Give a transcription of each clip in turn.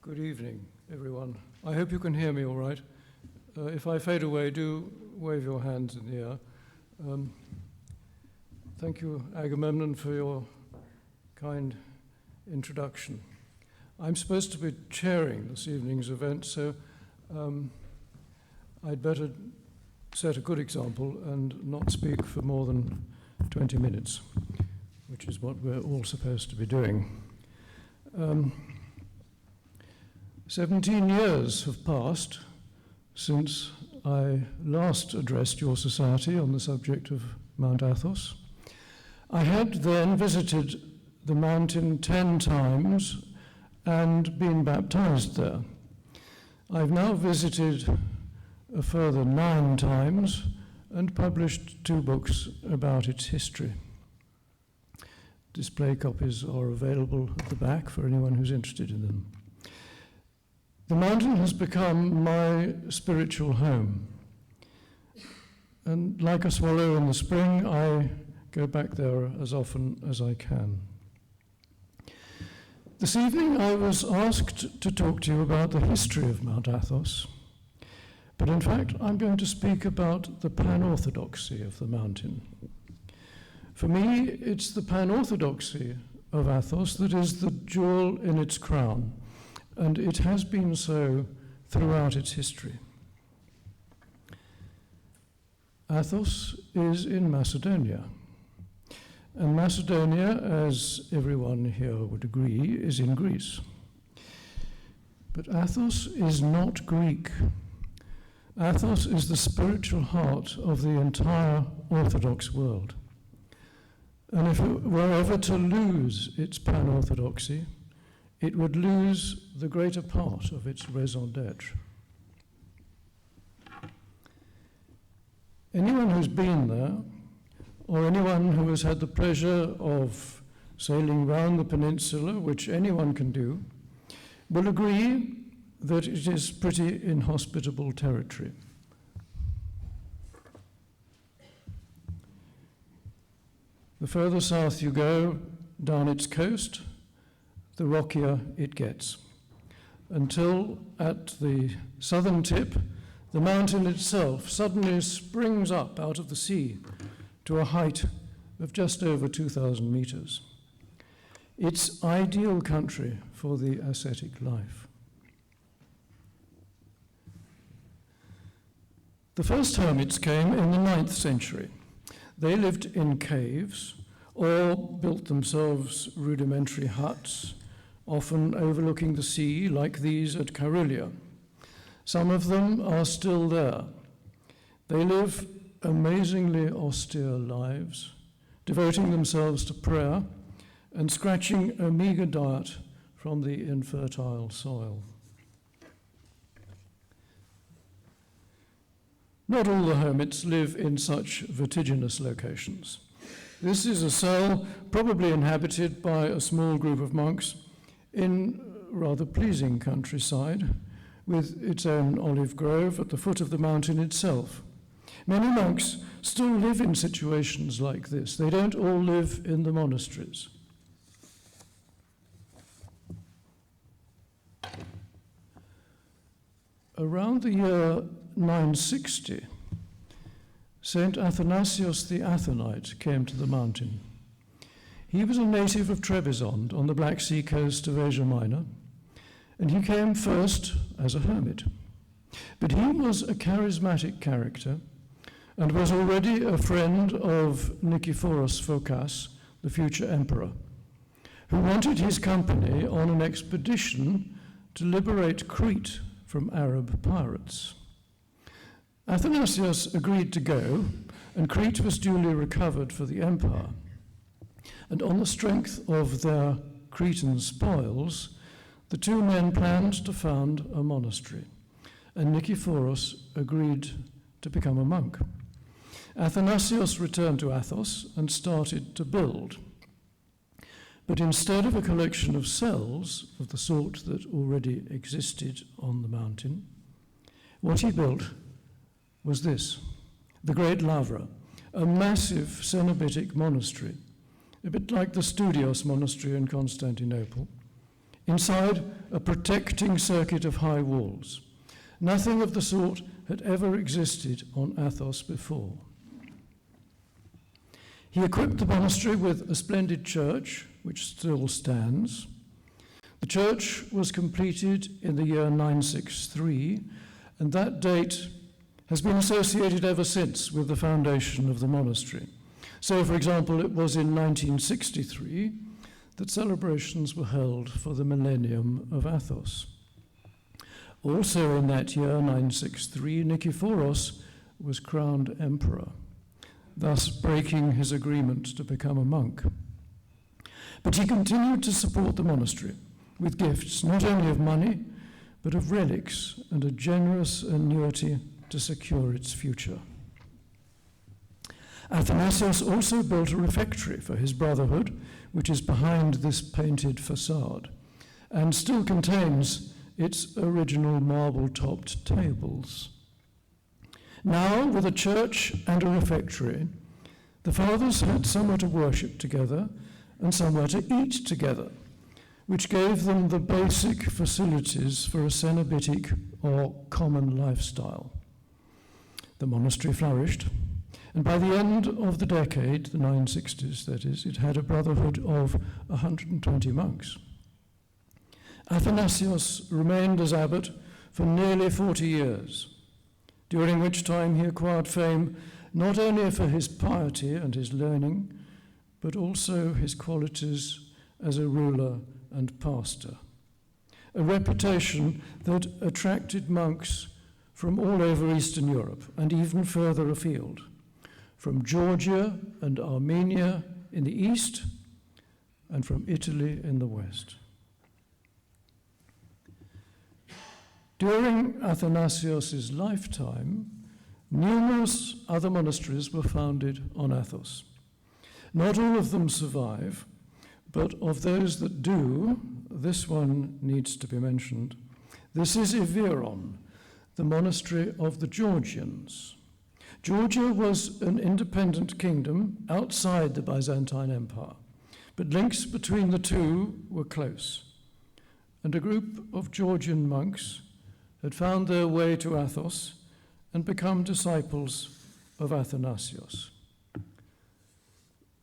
Good evening, everyone. I hope you can hear me all right. If I fade away, do wave your hands in the air. Thank you, Agamemnon, for your kind introduction. I'm supposed to be chairing this evening's event, so I'd better set a good example and not speak for more than 20 minutes, which is what we're all supposed to be doing. 17 years have passed since I last addressed your society on the subject of Mount Athos. I had then visited the mountain 10 times and been baptized there. I've now visited a further 9 times and published 2 books about its history. Display copies are available at the back for anyone who's interested in them. The mountain has become my spiritual home. And like a swallow in the spring, I go back there as often as I can. This evening I was asked to talk to you about the history of Mount Athos, but in fact I'm going to speak about the pan-orthodoxy of the mountain. For me, it's the pan-orthodoxy of Athos that is the jewel in its crown, and it has been so throughout its history. Athos is in Macedonia, and Macedonia, as everyone here would agree, is in Greece. But Athos is not Greek. Athos is the spiritual heart of the entire Orthodox world. And if it were ever to lose its pan-orthodoxy, it would lose the greater part of its raison d'etre. Anyone who's been there, or anyone who has had the pleasure of sailing round the peninsula, which anyone can do, will agree that it is pretty inhospitable territory. The further south you go down its coast, the rockier it gets, until at the southern tip, the mountain itself suddenly springs up out of the sea to a height of just over 2,000 meters. It's ideal country for the ascetic life. The first hermits came in the 9th century. They lived in caves or built themselves rudimentary huts, often overlooking the sea, like these at Carillia. Some of them are still there. They live amazingly austere lives, devoting themselves to prayer and scratching a meager diet from the infertile soil. Not all the hermits live in such vertiginous locations. This is a cell probably inhabited by a small group of monks in rather pleasing countryside, with its own olive grove at the foot of the mountain itself. Many monks still live in situations like this. They don't all live in the monasteries. Around the year 960, Saint Athanasius the Athonite came to the mountain. He was a native of Trebizond on the Black Sea coast of Asia Minor, and he came first as a hermit. But he was a charismatic character and was already a friend of Nikephoros Phokas, the future emperor, who wanted his company on an expedition to liberate Crete from Arab pirates. Athanasius agreed to go, and Crete was duly recovered for the empire. And on the strength of their Cretan spoils, the 2 men planned to found a monastery, and Nikephoros agreed to become a monk. Athanasius returned to Athos and started to build. But instead of a collection of cells of the sort that already existed on the mountain, what he built was this, the Great Lavra, a massive Cenobitic monastery, a bit like the Studios monastery in Constantinople. Inside, a protecting circuit of high walls. Nothing of the sort had ever existed on Athos before. He equipped the monastery with a splendid church, which still stands. The church was completed in the year 963, and that date has been associated ever since with the foundation of the monastery. So, for example, it was in 1963 that celebrations were held for the millennium of Athos. Also in that year, 963, Nikephoros was crowned emperor, thus breaking his agreement to become a monk. But he continued to support the monastery with gifts not only of money, but of relics and a generous annuity to secure its future. Athanasius also built a refectory for his brotherhood, which is behind this painted facade, and still contains its original marble-topped tables. Now, with a church and a refectory, the fathers had somewhere to worship together and somewhere to eat together, which gave them the basic facilities for a cenobitic or common lifestyle. The monastery flourished, and by the end of the decade, the 960s that is, it had a brotherhood of 120 monks. Athanasius remained as abbot for nearly 40 years, during which time he acquired fame not only for his piety and his learning, but also his qualities as a ruler and pastor, a reputation that attracted monks from all over Eastern Europe and even further afield, from Georgia and Armenia in the east and from Italy in the west. During Athanasius' lifetime, numerous other monasteries were founded on Athos. Not all of them survive, but of those that do, this one needs to be mentioned. This is Iveron, the monastery of the Georgians. Georgia was an independent kingdom outside the Byzantine Empire, but links between the two were close, and a group of Georgian monks had found their way to Athos and become disciples of Athanasius.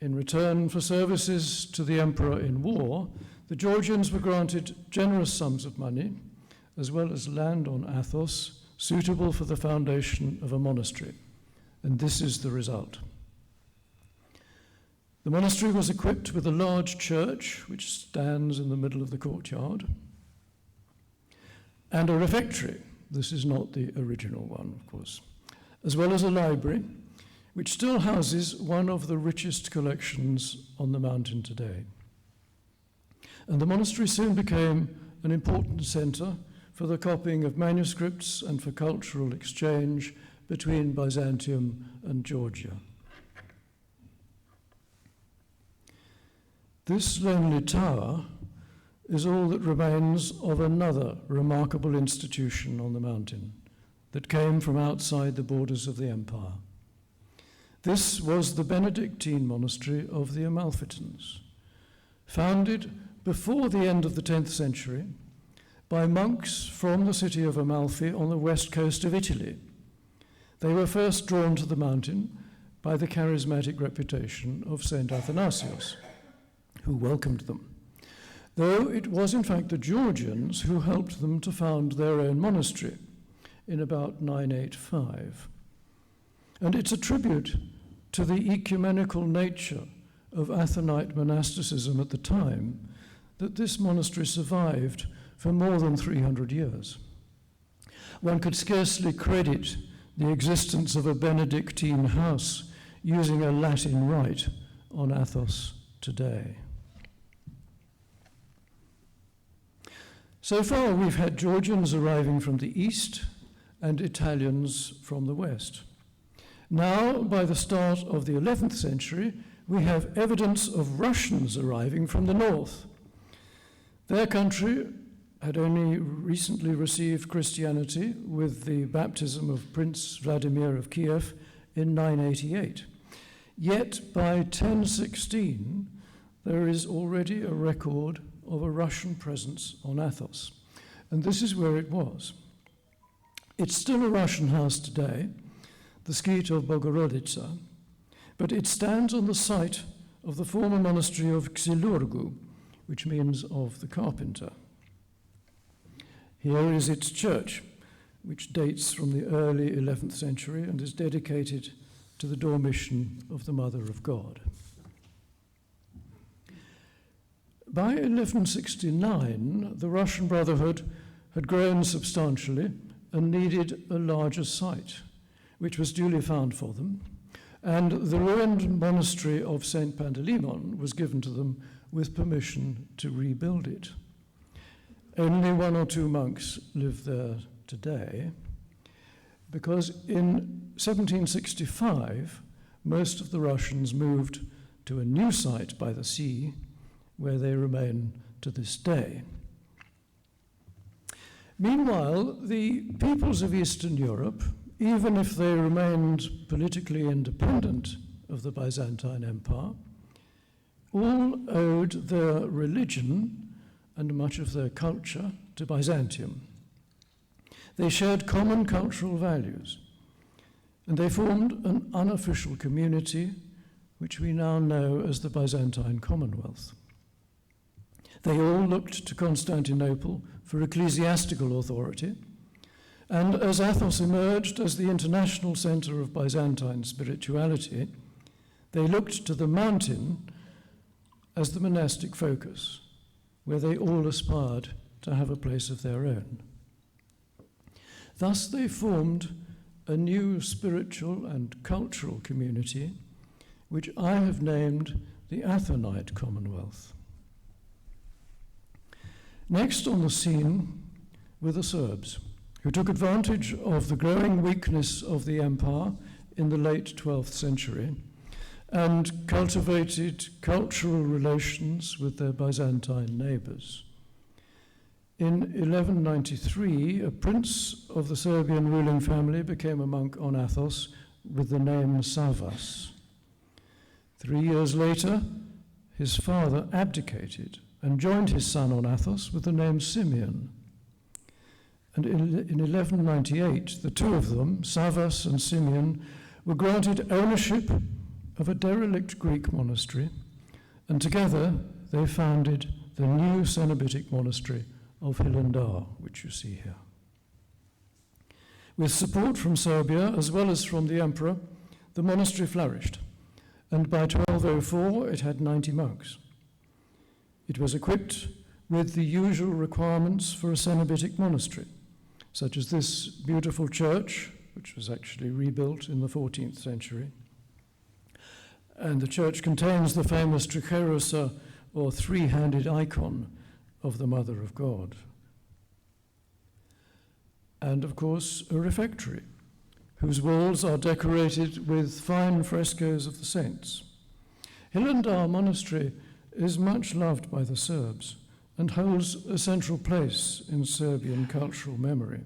In return for services to the emperor in war, the Georgians were granted generous sums of money, as well as land on Athos, suitable for the foundation of a monastery. And this is the result. The monastery was equipped with a large church, which stands in the middle of the courtyard, and a refectory. This is not the original one, of course, as well as a library, which still houses one of the richest collections on the mountain today. And the monastery soon became an important center for the copying of manuscripts and for cultural exchange between Byzantium and Georgia. This lonely tower is all that remains of another remarkable institution on the mountain that came from outside the borders of the empire. This was the Benedictine monastery of the Amalfitans, founded before the end of the 10th century by monks from the city of Amalfi on the west coast of Italy. They were first drawn to the mountain by the charismatic reputation of Saint Athanasius, who welcomed them, though it was in fact the Georgians who helped them to found their own monastery in about 985. And it's a tribute to the ecumenical nature of Athonite monasticism at the time that this monastery survived for more than 300 years. One could scarcely credit the existence of a Benedictine house using a Latin rite on Athos today. So far, we've had Georgians arriving from the east and Italians from the west. Now, by the start of the 11th century, we have evidence of Russians arriving from the north. Their country had only recently received Christianity with the baptism of Prince Vladimir of Kiev in 988. Yet by 1016, there is already a record of a Russian presence on Athos. And this is where it was. It's still a Russian house today, the Skeet of Bogorodica, but it stands on the site of the former monastery of Xilurgu, which means of the carpenter. Here is its church, which dates from the early 11th century and is dedicated to the Dormition of the Mother of God. By 1169, the Russian Brotherhood had grown substantially and needed a larger site, which was duly found for them, and the ruined monastery of St. Panteleimon was given to them with permission to rebuild it. Only 1 or 2 monks live there today, because in 1765, most of the Russians moved to a new site by the sea, where they remain to this day. Meanwhile, the peoples of Eastern Europe, even if they remained politically independent of the Byzantine Empire, all owed their religion and much of their culture to Byzantium. They shared common cultural values, and they formed an unofficial community, which we now know as the Byzantine Commonwealth. They all looked to Constantinople for ecclesiastical authority, and as Athos emerged as the international center of Byzantine spirituality, they looked to the mountain as the monastic focus, where they all aspired to have a place of their own. Thus they formed a new spiritual and cultural community, which I have named the Athonite Commonwealth. Next on the scene were the Serbs, who took advantage of the growing weakness of the empire in the late 12th century and cultivated cultural relations with their Byzantine neighbors. In 1193, a prince of the Serbian ruling family became a monk on Athos with the name Savas. 3 years later, his father abdicated and joined his son on Athos with the name Simeon. And in 1198, the two of them, Savas and Simeon, were granted ownership of a derelict Greek monastery, and together they founded the new Cenobitic monastery of Hilandar, which you see here. With support from Serbia, as well as from the emperor, the monastery flourished, and by 1204 it had 90 monks. It was equipped with the usual requirements for a Cenobitic monastery, such as this beautiful church, which was actually rebuilt in the 14th century. And the church contains the famous tricherosa, or three-handed icon, of the Mother of God. And of course, a refectory, whose walls are decorated with fine frescoes of the saints. Hilandar Monastery is much loved by the Serbs and holds a central place in Serbian cultural memory.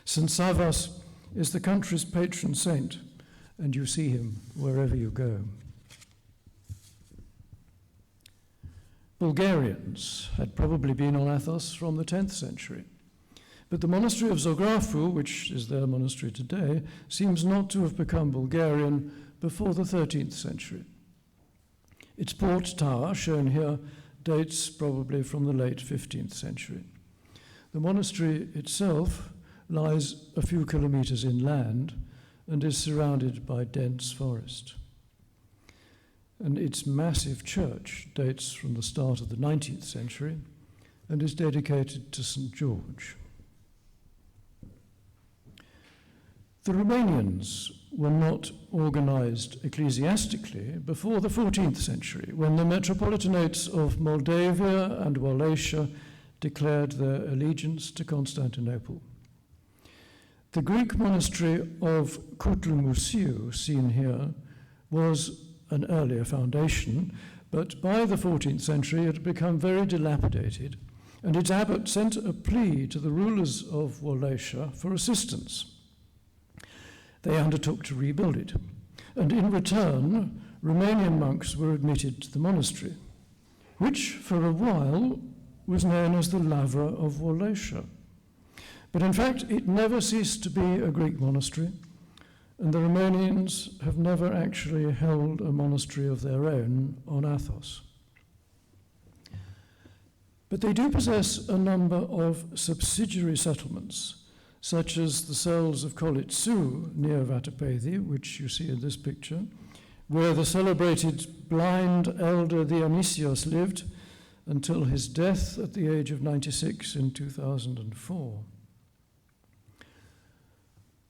St. Savas is the country's patron saint, and you see him wherever you go. Bulgarians had probably been on Athos from the 10th century, but the monastery of Zographou, which is their monastery today, seems not to have become Bulgarian before the 13th century. Its port tower, shown here, dates probably from the late 15th century. The monastery itself lies a few kilometers inland and is surrounded by dense forest. And its massive church dates from the start of the 19th century and is dedicated to St. George. The Romanians were not organized ecclesiastically before the 14th century, when the metropolitanates of Moldavia and Wallachia declared their allegiance to Constantinople. The Greek monastery of Kutlumuseu, seen here, was an earlier foundation, but by the 14th century it had become very dilapidated, and its abbot sent a plea to the rulers of Wallachia for assistance. They undertook to rebuild it, and in return, Romanian monks were admitted to the monastery. which for a while was known as the Lavra of Wallachia. But in fact, it never ceased to be a Greek monastery, and the Romanians have never actually held a monastery of their own on Athos. But they do possess a number of subsidiary settlements, such as the cells of Kolitsou near Vatopedi, which you see in this picture, where the celebrated blind elder Dionysios lived until his death at the age of 96 in 2004.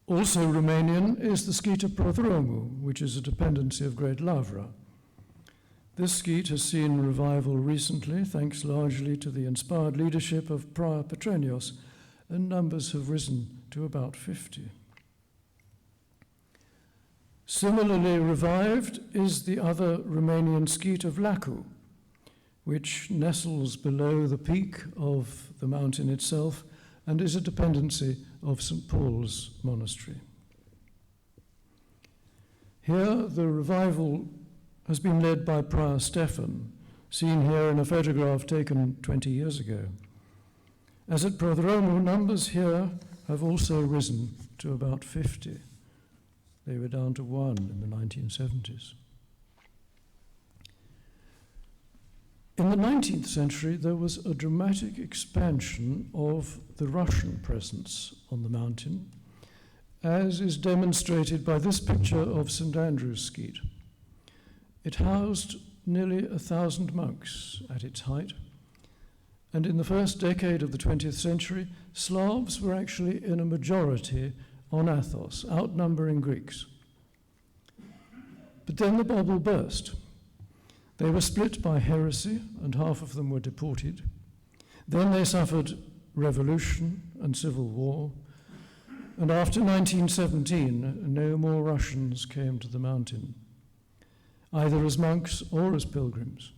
Also Romanian is the Skeete Prodromou, which is a dependency of Great Lavra. This skeete has seen revival recently, thanks largely to the inspired leadership of Prior Petronios, and numbers have risen to about 50. Similarly revived is the other Romanian skeete of Lacu, which nestles below the peak of the mountain itself and is a dependency of St. Paul's Monastery. Here, the revival has been led by Prior Stefan, seen here in a photograph taken 20 years ago. As at Prodromou, numbers here have also risen to about 50. They were down to 1 in the 1970s. In the 19th century, there was a dramatic expansion of the Russian presence on the mountain, as is demonstrated by this picture of St. Andrew's Skeete. It housed nearly 1,000 monks at its height, and in the first decade of the 20th century, Slavs were actually in a majority on Athos, outnumbering Greeks. But then the bubble burst. They were split by heresy, and half of them were deported. Then they suffered revolution and civil war, and after 1917, no more Russians came to the mountain, either as monks or as pilgrims.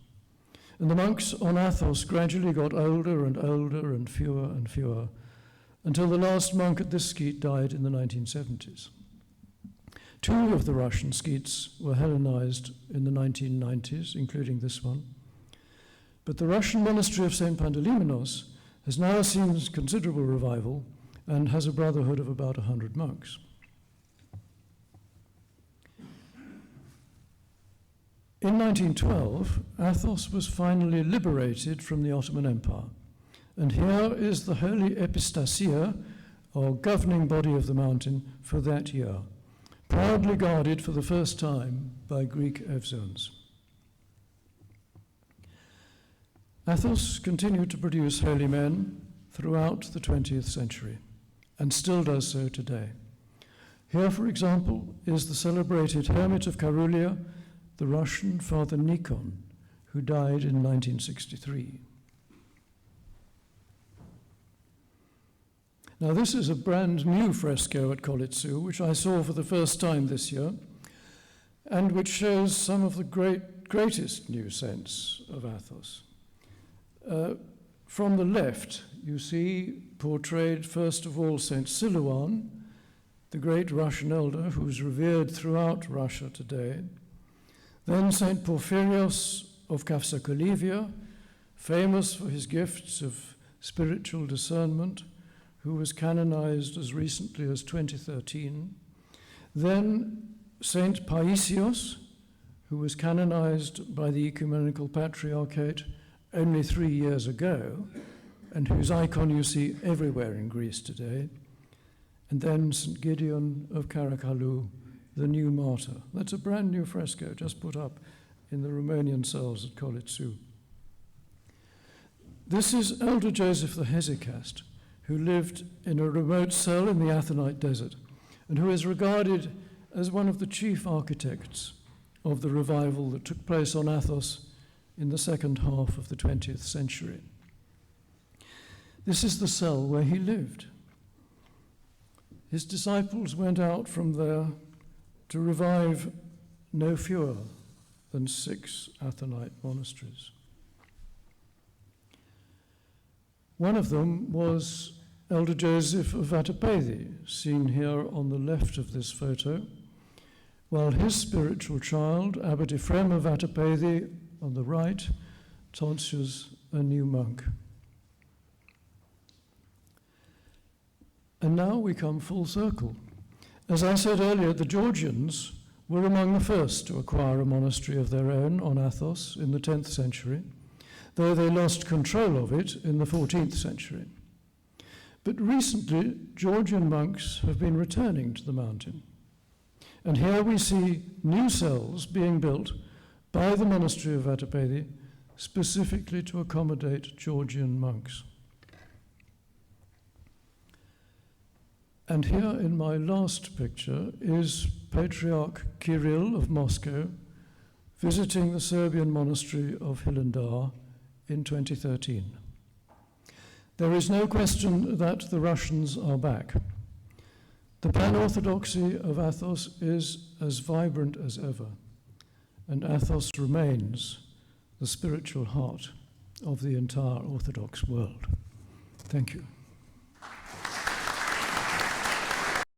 And the monks on Athos gradually got older and older and fewer, until the last monk at this skeete died in the 1970s. 2 of the Russian skeets were Hellenized in the 1990s, including this one. But the Russian monastery of St. Panteleimonos has now seen considerable revival and has a brotherhood of about 100 monks. In 1912, Athos was finally liberated from the Ottoman Empire, and here is the Holy Epistasia, or governing body of the mountain, for that year, proudly guarded for the first time by Greek Evzones. Athos continued to produce holy men throughout the 20th century, and still does so today. Here, for example, is the celebrated hermit of Karulia, the Russian Father Nikon, who died in 1963. Now, this is a brand new fresco at Kolitsou, which I saw for the first time this year, and which shows some of the greatest new saints of Athos. From the left, you see portrayed, first of all, Saint Silouan, the great Russian elder who's revered throughout Russia today. Then Saint Porphyrios of Kafsakolivia, famous for his gifts of spiritual discernment, who was canonized as recently as 2013. Then Saint Paisios, who was canonized by the Ecumenical Patriarchate only 3 years ago, and whose icon you see everywhere in Greece today. And then St. Gideon of Karakalou, the new martyr. That's a brand new fresco just put up in the Romanian cells at Kolitsou. This is Elder Joseph the Hesychast, who lived in a remote cell in the Athonite desert, and who is regarded as one of the chief architects of the revival that took place on Athos in the second half of the 20th century. This is the cell where he lived. His disciples went out from there to revive no fewer than 6 Athonite monasteries. One of them was Elder Joseph of Vatopedi, seen here on the left of this photo, while his spiritual child, Abbot Ephraim of Vatopedi, on the right, tonsures a new monk. And now we come full circle. As I said earlier, the Georgians were among the first to acquire a monastery of their own on Athos in the 10th century, though they lost control of it in the 14th century. But recently, Georgian monks have been returning to the mountain. And here we see new cells being built by the monastery of Vatopedi specifically to accommodate Georgian monks. And here in my last picture is Patriarch Kirill of Moscow visiting the Serbian monastery of Hilandar in 2013. There is no question that the Russians are back. The pan-orthodoxy of Athos is as vibrant as ever, and Athos remains the spiritual heart of the entire Orthodox world. Thank you.